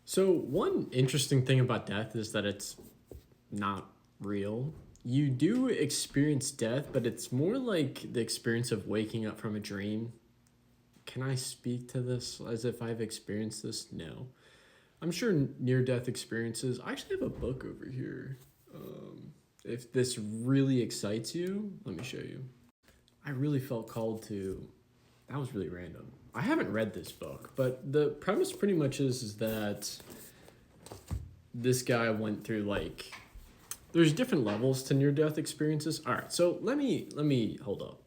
So, one interesting thing about death is that it's not real. You do experience death, but it's more like the experience of waking up from a dream. Can I speak to this as if I've experienced this? No. I'm sure near death experiences. I actually have a book over here. If this really excites you, let me show you. I really felt called to. That was really random. I haven't read this book, but the premise pretty much is that this guy went through like there's different levels to near death experiences. All right, so let me hold up.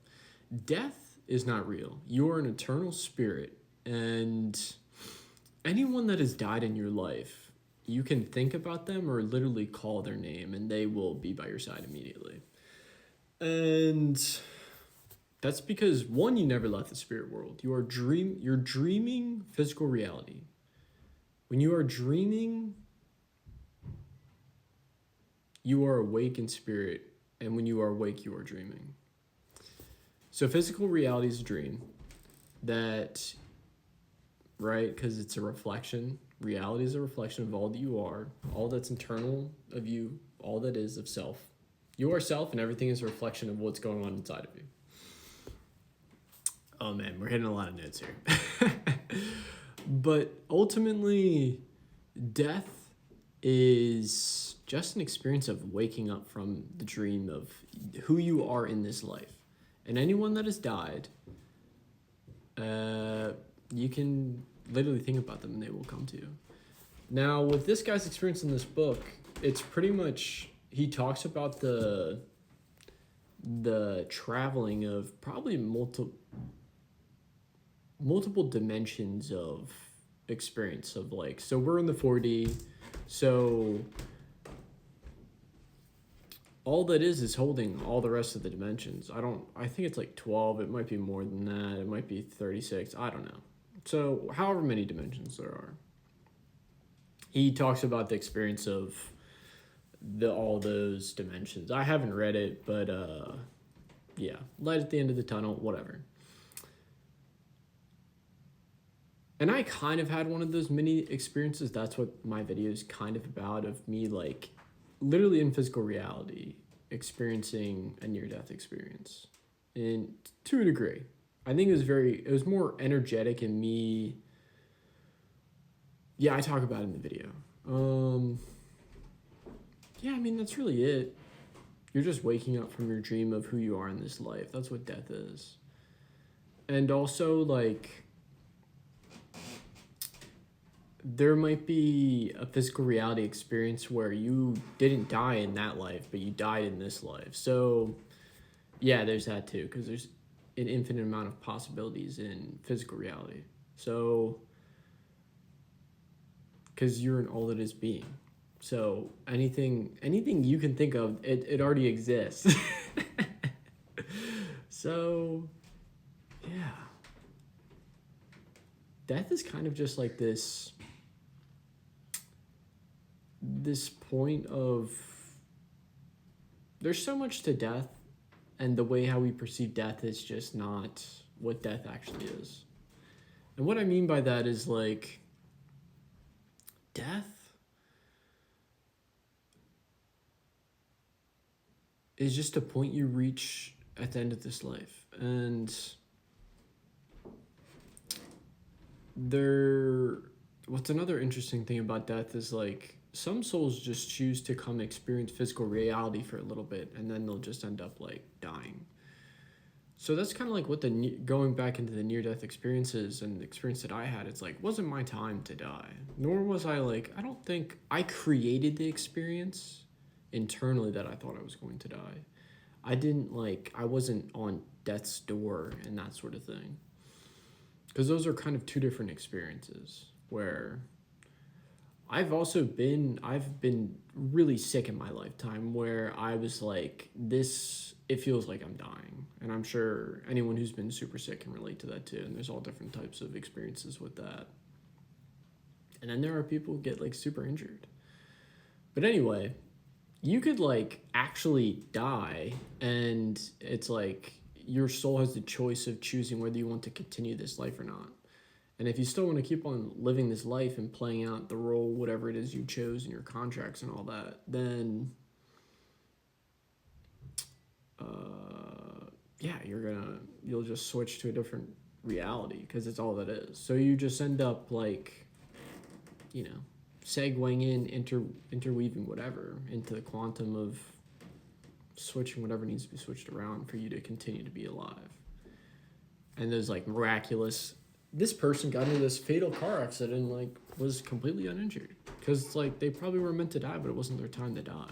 Death is not real. You are an eternal spirit, and anyone that has died in your life, you can think about them or literally call their name, and they will be by your side immediately. And that's because one, you never left the spirit world. You're dreaming physical reality. When you are dreaming, you are awake in spirit, and when you are awake, you are dreaming. So physical reality is a dream that, right? Because it's a reflection. Reality is a reflection of all that you are, all that's internal of you, all that is of self. You are self, and everything is a reflection of what's going on inside of you. Oh man, we're hitting a lot of notes here. But ultimately, death is just an experience of waking up from the dream of who you are in this life. And anyone that has died, you can literally think about them and they will come to you. Now, with this guy's experience in this book, it's pretty much he talks about the traveling of probably multiple dimensions of experience of like, so we're in the 4D, so all that is holding all the rest of the dimensions. I think it's like 12, it might be more than that, it might be 36, I don't know. So however many dimensions there are. He talks about the experience of all those dimensions. I haven't read it, but yeah, light at the end of the tunnel, whatever. And I kind of had one of those mini experiences. That's what my video is kind of about, of me like literally in physical reality experiencing a near death experience. And to a degree. I think it was more energetic in me. Yeah, I talk about it in the video. Yeah, I mean that's really it. You're just waking up from your dream of who you are in this life. That's what death is. And also like there might be a physical reality experience where you didn't die in that life, but you died in this life. So, yeah, there's that too, because there's an infinite amount of possibilities in physical reality. So, because you're in all that is being. So anything you can think of, it already exists. So, yeah. Death is kind of just like this point of there's so much to death, and the way how we perceive death is just not what death actually is. And what I mean by that is like death is just a point you reach at the end of this life. And what's another interesting thing about death is like some souls just choose to come experience physical reality for a little bit, and then they'll just end up like dying. So that's kind of like what going back into the near death experiences and the experience that I had. It's like wasn't my time to die, nor was I like I don't think I created the experience internally that I thought I was going to die. I wasn't on death's door and that sort of thing, because those are kind of two different experiences where I've been really sick in my lifetime where I was like, it feels like I'm dying. And I'm sure anyone who's been super sick can relate to that too. And there's all different types of experiences with that. And then there are people who get like super injured. But anyway, you could like actually die, and it's like your soul has the choice of choosing whether you want to continue this life or not. And if you still want to keep on living this life and playing out the role, whatever it is you chose in your contracts and all that, then yeah, you'll just switch to a different reality because it's all that is. So you just end up like, you know, segueing interweaving whatever into the quantum of switching whatever needs to be switched around for you to continue to be alive. And there's like miraculous. This person got into this fatal car accident and like was completely uninjured because like they probably were meant to die, but it wasn't their time to die.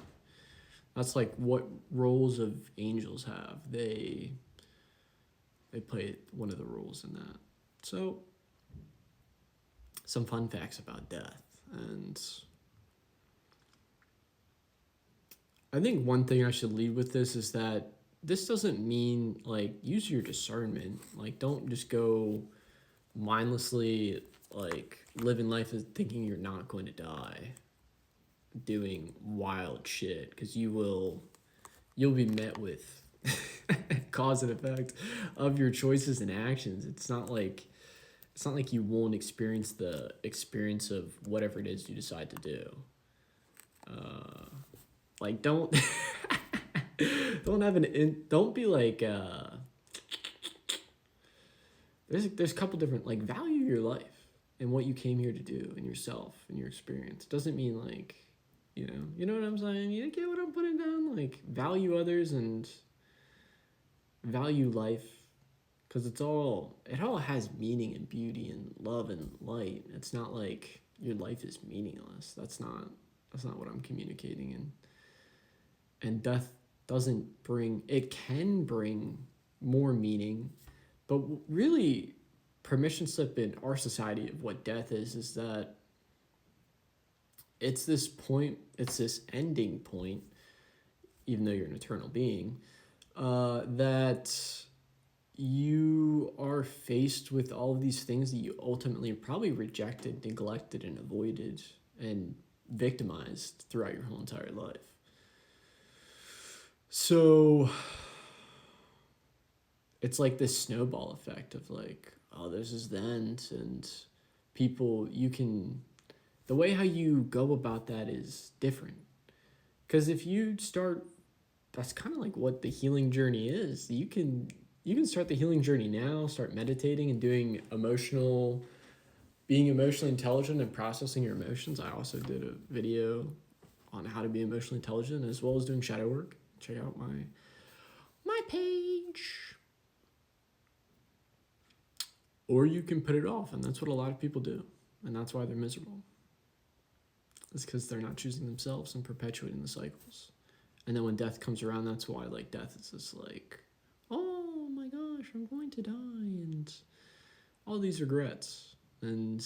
That's like what roles of angels have. They play one of the roles in that. So some fun facts about death. And I think one thing I should lead with this is that this doesn't mean like use your discernment. Like don't just go mindlessly like living life as thinking you're not going to die, doing wild shit, because you'll be met with cause and effect of your choices and actions. It's not like you won't experience the experience of whatever it is you decide to do. Like don't don't be like there's a couple different like value your life and what you came here to do and yourself and your experience. Doesn't mean like you know what I'm saying? You get what I'm putting down? Like value others and value life, because it all has meaning and beauty and love and light. It's not like your life is meaningless. That's not what I'm communicating. And death can bring more meaning, but really permission slip in our society of what death is that it's this point, it's this ending point, even though you're an eternal being, that you are faced with all of these things that you ultimately probably rejected, neglected, and avoided and victimized throughout your whole entire life. So it's like this snowball effect of like, oh, this is the end, and people, the way how you go about that is different. Because if you start, that's kind of like what the healing journey is. You can start the healing journey now, start meditating and being emotionally intelligent and processing your emotions. I also did a video on how to be emotionally intelligent as well as doing shadow work. Check out my page. Or you can put it off, and that's what a lot of people do. And that's why they're miserable. It's because they're not choosing themselves and perpetuating the cycles. And then when death comes around, that's why like death is just like, oh my gosh, I'm going to die, and all these regrets. And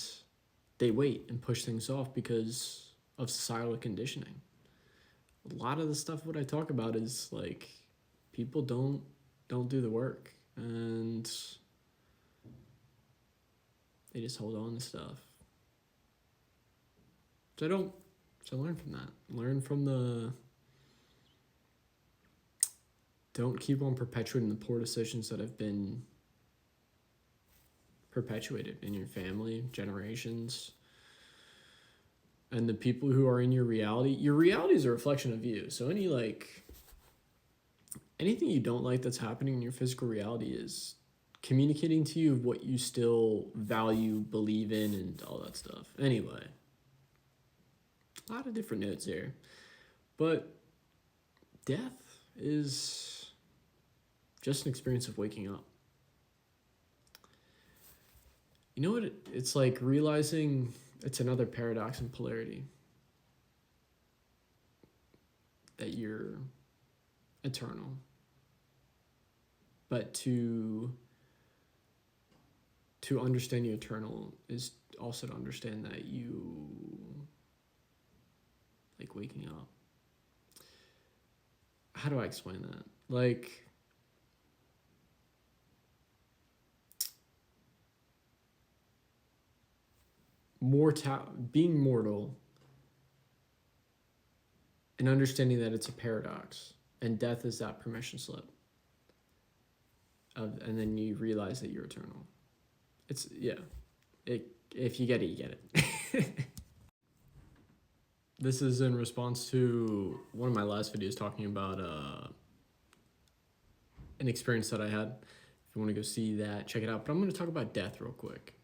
they wait and push things off because of societal conditioning. A lot of the stuff what I talk about is like people don't do the work, and they just hold on to stuff. So learn from that. Learn from don't keep on perpetuating the poor decisions that have been perpetuated in your family, generations, and the people who are in your reality is a reflection of you. So anything you don't like that's happening in your physical reality is communicating to you what you still value, believe in, and all that stuff. Anyway, a lot of different notes here. But death is just an experience of waking up. You know what? It's like realizing it's another paradox and polarity. That you're eternal. But to understand you're eternal is also to understand that you like waking up. How do I explain that? Like, being mortal and understanding that it's a paradox, and death is that permission slip. And then you realize that you're eternal. if you get it, you get it. This is in response to one of my last videos talking about an experience that I had. If you want to go see that, check it out. But I'm going to talk about death real quick.